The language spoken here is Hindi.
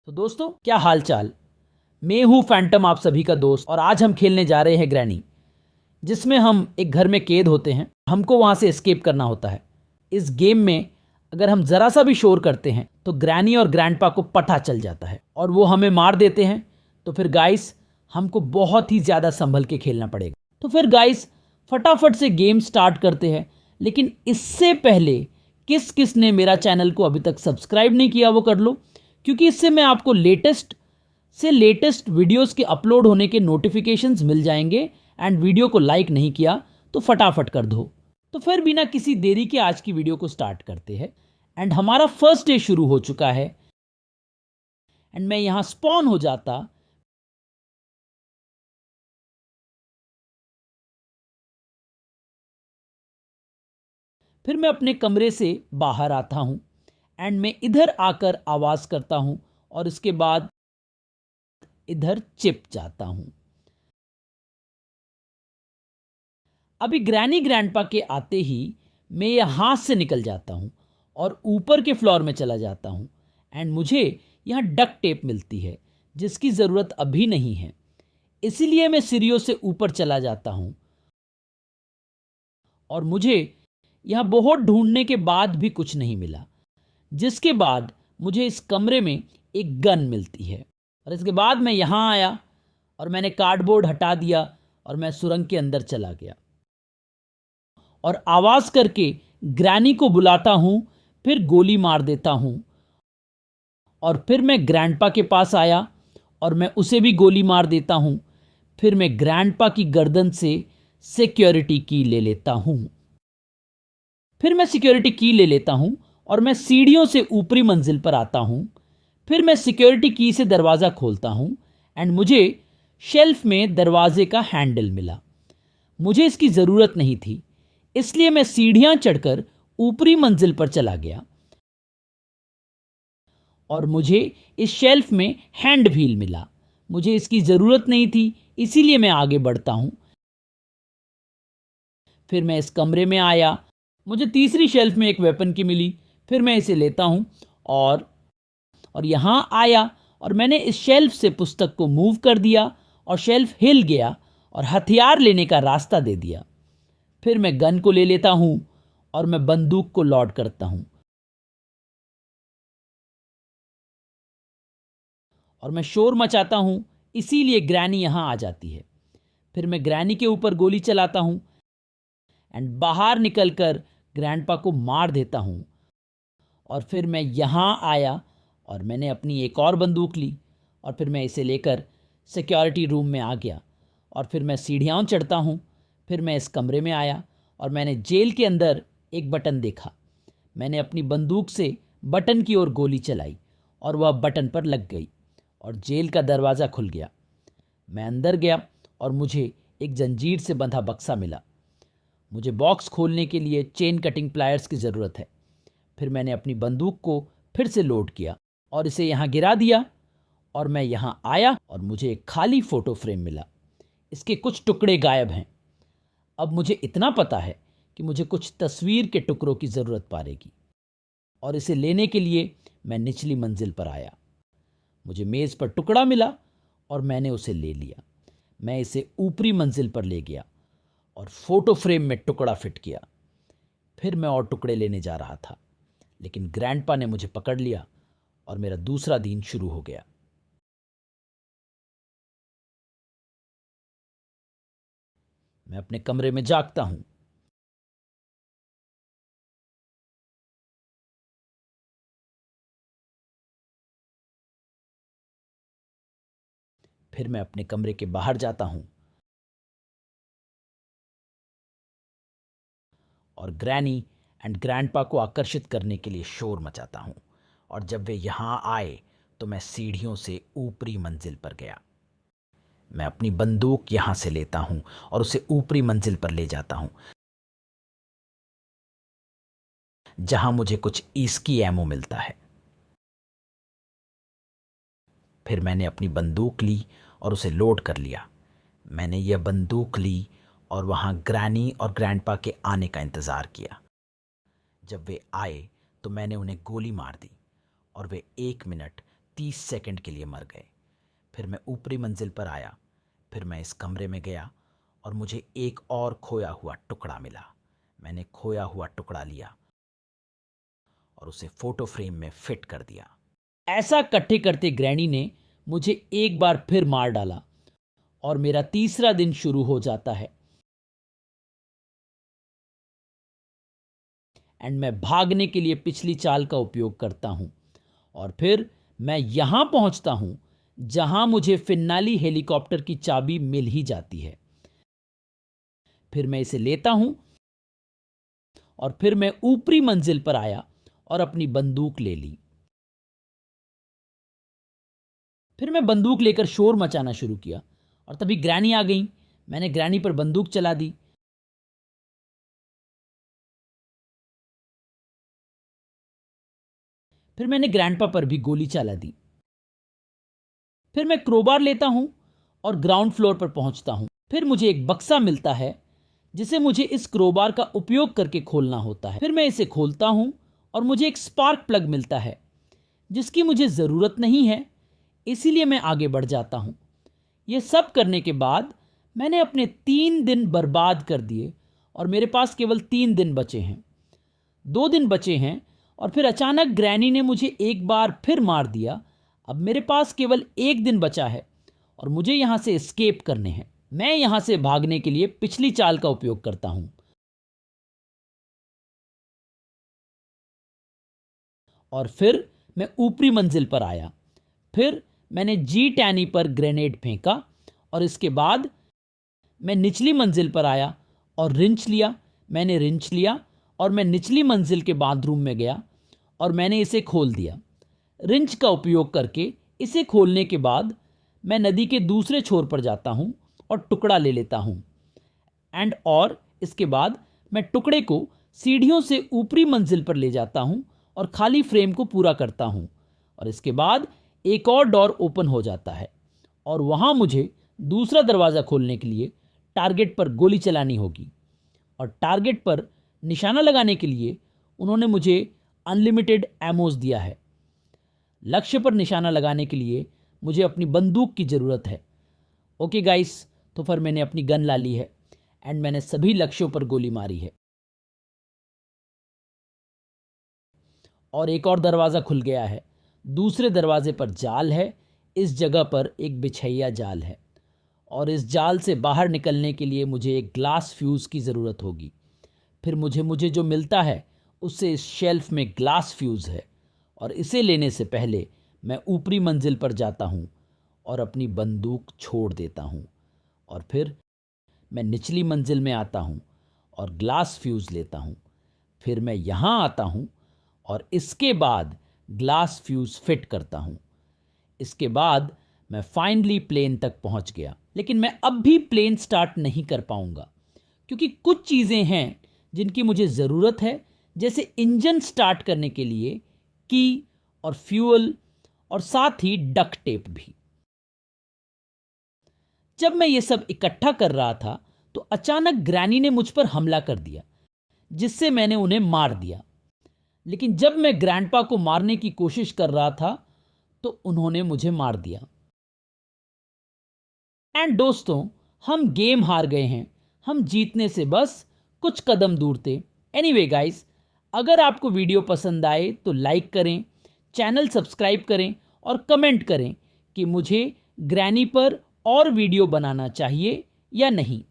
तो दोस्तों, क्या हाल चाल। मैं हूं फैंटम, आप सभी का दोस्त। और आज हम खेलने जा रहे हैं ग्रैनी, जिसमें हम एक घर में कैद होते हैं। हमको वहां से एस्केप करना होता है। इस गेम में अगर हम जरा सा भी शोर करते हैं तो ग्रैनी और ग्रैंडपा को पता चल जाता है और वो हमें मार देते हैं। तो फिर गाइस, हमको बहुत ही ज़्यादा संभल के खेलना पड़ेगा। तो फिर गाइस, फटाफट से गेम स्टार्ट करते हैं। लेकिन इससे पहले किस किस ने मेरा चैनल को अभी तक सब्सक्राइब नहीं किया वो कर लो, क्योंकि इससे मैं आपको लेटेस्ट वीडियोस के अपलोड होने के नोटिफिकेशंस मिल जाएंगे। एंड वीडियो को लाइक नहीं किया तो फटाफट कर दो। तो फिर बिना किसी देरी के आज की वीडियो को स्टार्ट करते हैं। एंड हमारा फर्स्ट डे शुरू हो चुका है। एंड मैं यहां स्पॉन हो जाता। फिर मैं अपने कमरे से बाहर आता हूं एंड मैं इधर आकर आवाज करता हूं और इसके बाद इधर चिप जाता हूं। अभी ग्रैनी ग्रैंडपा के आते ही मैं यहाँ से निकल जाता हूँ और ऊपर के फ्लोर में चला जाता हूँ। एंड मुझे यहाँ डक टेप मिलती है, जिसकी ज़रूरत अभी नहीं है। इसीलिए मैं सीढ़ियों से ऊपर चला जाता हूँ और मुझे यहाँ बहुत ढूंढने के बाद भी कुछ नहीं मिला। जिसके बाद मुझे इस कमरे में एक गन मिलती है। और इसके बाद मैं यहाँ आया और मैंने कार्डबोर्ड हटा दिया और मैं सुरंग के अंदर चला गया और आवाज करके ग्रैनी को बुलाता हूं। फिर गोली मार देता हूं और फिर मैं ग्रैंडपा के पास आया और मैं उसे भी गोली मार देता हूं। फिर मैं ग्रैंडपा की गर्दन से सिक्योरिटी की ले लेता हूं। फिर मैं सिक्योरिटी की ले लेता हूं और मैं सीढ़ियों से ऊपरी मंजिल पर आता हूं। फिर मैं सिक्योरिटी की से दरवाज़ा खोलता हूं एंड मुझे शेल्फ में दरवाजे का हैंडल मिला। मुझे इसकी ज़रूरत नहीं थी, इसलिए मैं सीढ़ियां चढ़कर ऊपरी मंजिल पर चला गया और मुझे इस शेल्फ में हैंड व्हील मिला। मुझे इसकी ज़रूरत नहीं थी, इसीलिए मैं आगे बढ़ता हूं। फिर मैं इस कमरे में आया। मुझे तीसरी शेल्फ में एक वेपन की मिली। फिर मैं इसे लेता हूं और यहां आया और मैंने इस शेल्फ से पुस्तक को मूव कर दिया और शेल्फ हिल गया और हथियार लेने का रास्ता दे दिया। फिर मैं गन को ले लेता हूं और मैं बंदूक को लोड करता हूं और मैं शोर मचाता हूं, इसीलिए ग्रैनी यहां आ जाती है। फिर मैं ग्रैनी के ऊपर गोली चलाता हूं एंड बाहर निकलकर ग्रैंडपा को मार देता हूं। और फिर मैं यहां आया और मैंने अपनी एक और बंदूक ली और फिर मैं इसे लेकर सिक्योरिटी रूम में आ गया और फिर मैं सीढ़ियाँ चढ़ता हूं। फिर मैं इस कमरे में आया और मैंने जेल के अंदर एक बटन देखा। मैंने अपनी बंदूक से बटन की ओर गोली चलाई और वह बटन पर लग गई और जेल का दरवाज़ा खुल गया। मैं अंदर गया और मुझे एक जंजीर से बंधा बक्सा मिला। मुझे बॉक्स खोलने के लिए चेन कटिंग प्लायर्स की ज़रूरत है। फिर मैंने अपनी बंदूक को फिर से लोड किया और इसे यहाँ गिरा दिया और मैं यहाँ आया और मुझे एक खाली फ़ोटो फ्रेम मिला। इसके कुछ टुकड़े गायब हैं। अब मुझे इतना पता है कि मुझे कुछ तस्वीर के टुकड़ों की ज़रूरत पड़ेगी और इसे लेने के लिए मैं निचली मंजिल पर आया। मुझे मेज़ पर टुकड़ा मिला और मैंने उसे ले लिया। मैं इसे ऊपरी मंजिल पर ले गया और फोटो फ्रेम में टुकड़ा फिट किया। फिर मैं और टुकड़े लेने जा रहा था, लेकिन ग्रैंडपा ने मुझे पकड़ लिया और मेरा दूसरा दिन शुरू हो गया। मैं अपने कमरे में जागता हूं। फिर मैं अपने कमरे के बाहर जाता हूं और ग्रैनी एंड ग्रैंडपा को आकर्षित करने के लिए शोर मचाता हूं। और जब वे यहां आए तो मैं सीढ़ियों से ऊपरी मंजिल पर गया। मैं अपनी बंदूक यहां से लेता हूं और उसे ऊपरी मंजिल पर ले जाता हूं, जहां मुझे कुछ ईस्की एमो मिलता है। फिर मैंने अपनी बंदूक ली और उसे लोड कर लिया। मैंने यह बंदूक ली और वहाँ ग्रैनी और ग्रैंडपा के आने का इंतज़ार किया। जब वे आए तो मैंने उन्हें गोली मार दी और वे 1 मिनट 30 सेकंड के लिए मर गए। फिर मैं ऊपरी मंजिल पर आया। फिर मैं इस कमरे में गया और मुझे एक और खोया हुआ टुकड़ा मिला। मैंने खोया हुआ टुकड़ा लिया और उसे फोटो फ्रेम में फिट कर दिया। ऐसा करते करते ग्रैनी ने मुझे एक बार फिर मार डाला और मेरा तीसरा दिन शुरू हो जाता है। एंड मैं भागने के लिए पिछली चाल का उपयोग करता हूं और फिर मैं यहां पहुंचता हूं जहां मुझे फिनाली हेलीकॉप्टर की चाबी मिल ही जाती है। फिर मैं इसे लेता हूं और फिर मैं ऊपरी मंजिल पर आया और अपनी बंदूक ले ली। फिर मैं बंदूक लेकर शोर मचाना शुरू किया और तभी ग्रैनी आ गई। मैंने ग्रैनी पर बंदूक चला दी। फिर मैंने ग्रैंडपा पर भी गोली चला दी। फिर मैं क्रोबार लेता हूं और ग्राउंड फ्लोर पर पहुंचता हूं। फिर मुझे एक बक्सा मिलता है जिसे मुझे इस क्रोबार का उपयोग करके खोलना होता है। फिर मैं इसे खोलता हूं और मुझे एक स्पार्क प्लग मिलता है जिसकी मुझे ज़रूरत नहीं है, इसीलिए मैं आगे बढ़ जाता हूं। यह सब करने के बाद मैंने अपने 3 दिन बर्बाद कर दिए और मेरे पास केवल 3 दिन बचे हैं। 2 दिन बचे हैं और फिर अचानक ग्रैनी ने मुझे एक बार फिर मार दिया। अब मेरे पास केवल 1 दिन बचा है और मुझे यहां से एस्केप करने हैं। मैं यहां से भागने के लिए पिछली चाल का उपयोग करता हूं और फिर मैं ऊपरी मंजिल पर आया। फिर मैंने जी टैनी पर ग्रेनेड फेंका और इसके बाद मैं निचली मंजिल पर आया और रिंच लिया। मैंने रिंच लिया और मैं निचली मंजिल के बाथरूम में गया और मैंने इसे खोल दिया। रिंच का उपयोग करके इसे खोलने के बाद मैं नदी के दूसरे छोर पर जाता हूं और टुकड़ा ले लेता हूं और इसके बाद मैं टुकड़े को सीढ़ियों से ऊपरी मंजिल पर ले जाता हूं और खाली फ्रेम को पूरा करता हूं और इसके बाद एक और डोर ओपन हो जाता है और वहां मुझे दूसरा दरवाज़ा खोलने के लिए टारगेट पर गोली चलानी होगी और टारगेट पर निशाना लगाने के लिए उन्होंने मुझे अनलिमिटेड एमोस दिया है। लक्ष्य पर निशाना लगाने के लिए मुझे अपनी बंदूक की ज़रूरत है। ओके गाइस, तो फिर मैंने अपनी गन ला ली है एंड मैंने सभी लक्ष्यों पर गोली मारी है और एक और दरवाज़ा खुल गया है। दूसरे दरवाजे पर जाल है। इस जगह पर एक बिछैया जाल है और इस जाल से बाहर निकलने के लिए मुझे एक ग्लास फ्यूज़ की ज़रूरत होगी। फिर मुझे जो मिलता है उससे इस शेल्फ में ग्लास फ्यूज़ है और इसे लेने से पहले मैं ऊपरी मंजिल पर जाता हूँ और अपनी बंदूक छोड़ देता हूँ और फिर मैं निचली मंजिल में आता हूँ और ग्लास फ्यूज़ लेता हूँ। फिर मैं यहाँ आता हूँ और इसके बाद ग्लास फ्यूज़ फिट करता हूँ। इसके बाद मैं फाइनली प्लेन तक पहुँच गया, लेकिन मैं अब भी प्लेन स्टार्ट नहीं कर पाऊँगा क्योंकि कुछ चीज़ें हैं जिनकी मुझे ज़रूरत है, जैसे इंजन स्टार्ट करने के लिए की और फ्यूल और साथ ही डक्ट टेप भी। जब मैं ये सब इकट्ठा कर रहा था तो अचानक ग्रैनी ने मुझ पर हमला कर दिया जिससे मैंने उन्हें मार दिया। लेकिन जब मैं ग्रैंडपा को मारने की कोशिश कर रहा था तो उन्होंने मुझे मार दिया। एंड दोस्तों, हम गेम हार गए हैं। हम जीतने से बस कुछ कदम दूर थे। एनीवे गाइस, अगर आपको वीडियो पसंद आए तो लाइक करें, चैनल सब्सक्राइब करें और कमेंट करें कि मुझे ग्रैनी पर और वीडियो बनाना चाहिए या नहीं।